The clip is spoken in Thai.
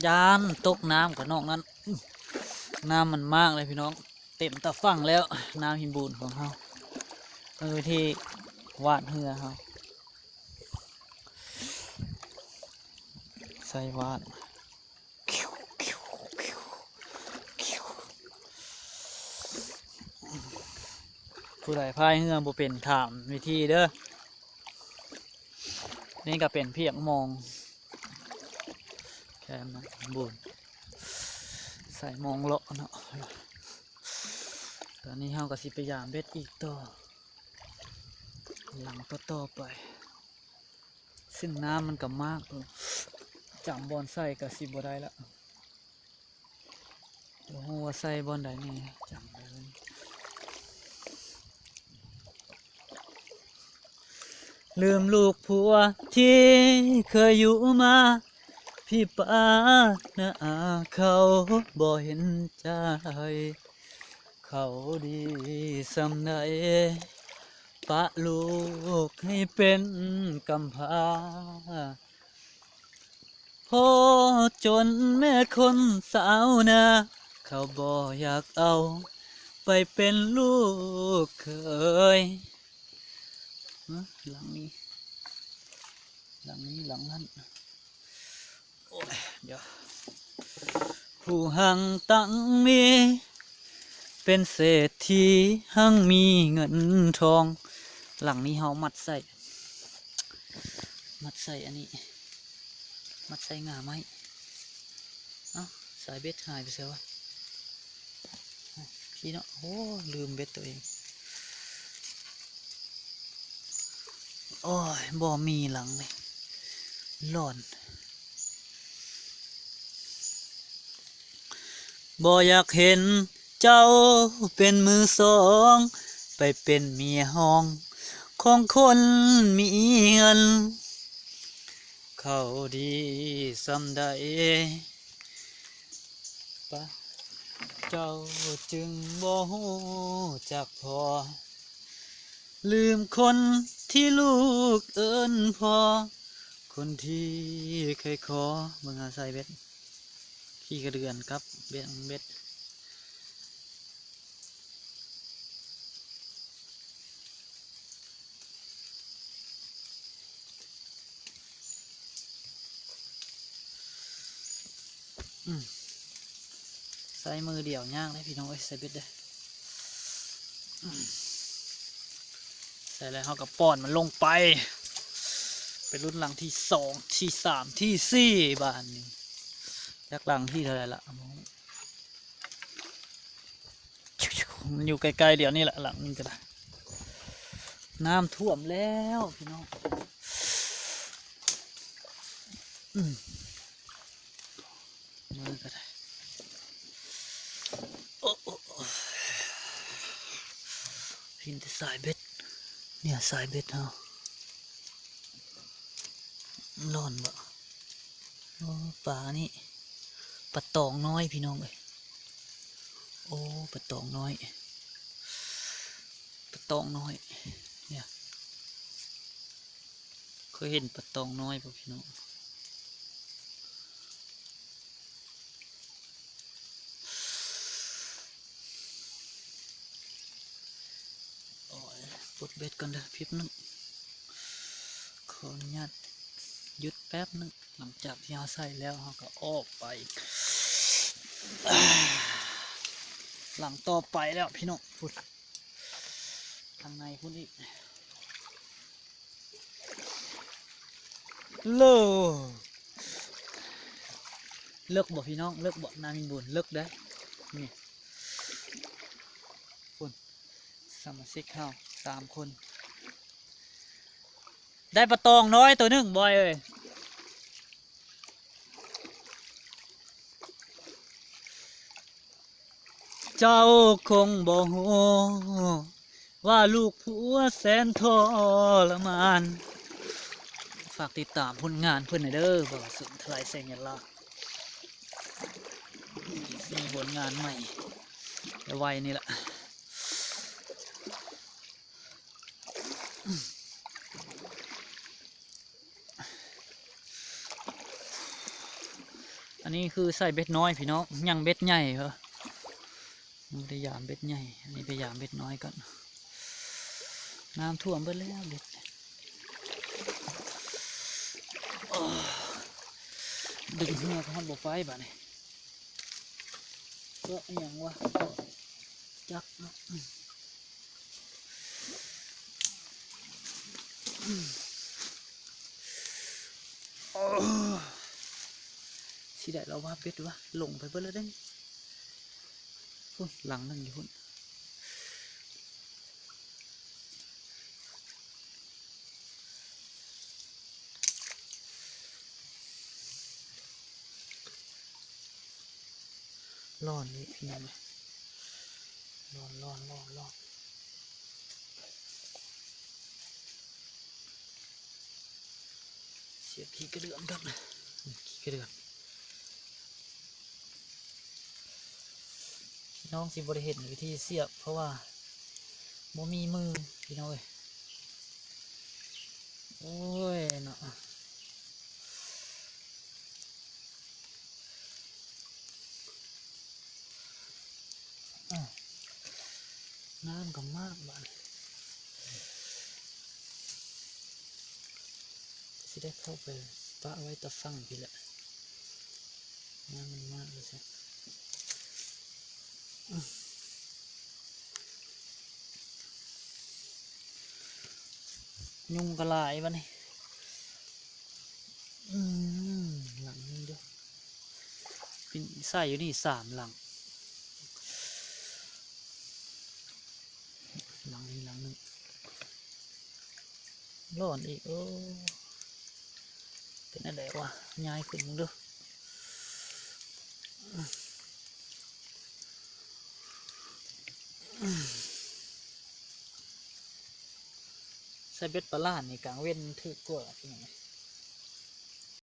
ยานตกน้ำกับนอกนั้นน้ำมันมากเลยพี่น้องเต็มตะฝั่งแล้วน้ำหินบูนของเขาที่วาดเหือเขาใส่วาดผู้ใดพายเหือบ่เป็นถามวิธีเด้อนี่ก็เป็นเพียงมองแค่น้ำบูนใส่มองเลาะเนาะตอนนี้เราก็สิพยายามเบ็ดอีกต่อหลังต่อไปซึ่งน้ำมันก็มากจำบอลใส่กับสิบได้ละโอ้โหใส่บอลได้นี่จำได้เลยลืมลูกผัวที่เคยอยู่มาพี่ป้านะเขาบ่เห็นใจเขาดีสำใดปะลูกให้เป็นกำพร้าพอจนแม่คนสาวนาเขาบ่อยากเอาไปเป็นลูกเคยหลังนี้หลังนั้นโอ้ยเดี๋ยวผู้หังตั้งมีเป็นเศรษฐีหังมีเงินทองหลังนี้เฮามัดใส่อันนี้มัดใส่งาไม้เอ้าสายเบ็ดหายไปเสียวะพี่เนาะโอ้ลืมเบ็ดตัวเองโอ้ยบ่มีหลังเลยหล่อนบ่อยากเห็นเจ้าเป็นมือสองไปเป็นเมียห้องของคนมีเงินเขาดีสำใดปะเจ้าจึงบ่ฮู้จักพอลืมคนที่ลูกเอิ้นพอคนที่เคยขอเบิ่งหาใส่เบ็ดขี้กระเดือนครับเบ็ดใส่มือเดี่ยวย่างเลยพี่น้องเอ้ยใส่เบ็ดเด้ใส่แล้วเขากับป้อนมันลงไปเป็นรุ่นหลังที่สองที่สามที่สี่บานนี้ยักหลังที่เท่าไรละมันอยู่ไกลๆเดี๋ยวนี้แหละหลังนี้ก็ได้น้ำท่วมแล้วพี่น้องมือก็ได้พินแต่สายเบ็ดเนี่ยสายเบ็ดเนาะร้อนบ่ปลานี่ปลาตองน้อยพี่น้องเลยโอ้ปลาตองน้อยเนี่ยเคยเห็นปลาตองน้อยป่ะพี่น้องปลดเบ็ดก่อนเด้อพิบนึงขออนุญาตหยุดแป๊บนึงหลังจากที่เราใส่แล้วเราก็ออกไปหลังต่อไปแล้วพี่น้องพูดทางในพูดอีกเลิกบอกพี่น้องเลิกบอกนามินบุญเลิกได้นี่คุณสมาชิกเข้า3 คนได้ปลาตองน้อยตัวหนึ่งบอยเอ้ยเจ้าคงบ่ฮู้ว่าลูกผัวแสนทรมานฝากติดตามผลงานเพื่อนหน่อยเด้อบ่าวสุนทรายแสงยันลามีผลงานใหม่ไวนี่แหละ อันนี้คือใส่เบ็ดน้อยพี่น้องยังเบ็ดใหญ่เหรอไม่ได้ยามเบ็ดใหญ่อันนี้ไปยามเบ็ดน้อยก่อนน้ำท่วมไปแล้วเบ็ดดึงเหือกฮอนบกไฟบ่านี่ก็อย่างวะจักเนาะสิได้เราว่าเป็ดวะลงไปเบิ่แล้วได้พุ่นหลังนั่งอยู่พุ่นร้อนนี่พี่น้องร้อนเสียบขี้กระเดือนครับขี้กระเดือนน้องสิบริเห็นวิธีเสียบเพราะว่าโมมีมือพี่น้องเอ้ยโอ้ยเนาะน้ำก็มากบ้านสิได้เข้าไปปะไว้ตะฟังพี่แหละน้ำมันมากเลยใช่ยุงกระลายบ้านี่หลังนึงด้วยพี่ใส่อยู่นี่3 หลังหลังนี้หลังนึงร้อนอีกโอ้เป็นอะไรวะย้ายขึ้นมึงดูใส่เบ็ดปลาล่าในกลางเว้นถือกว่าเป็นยังไง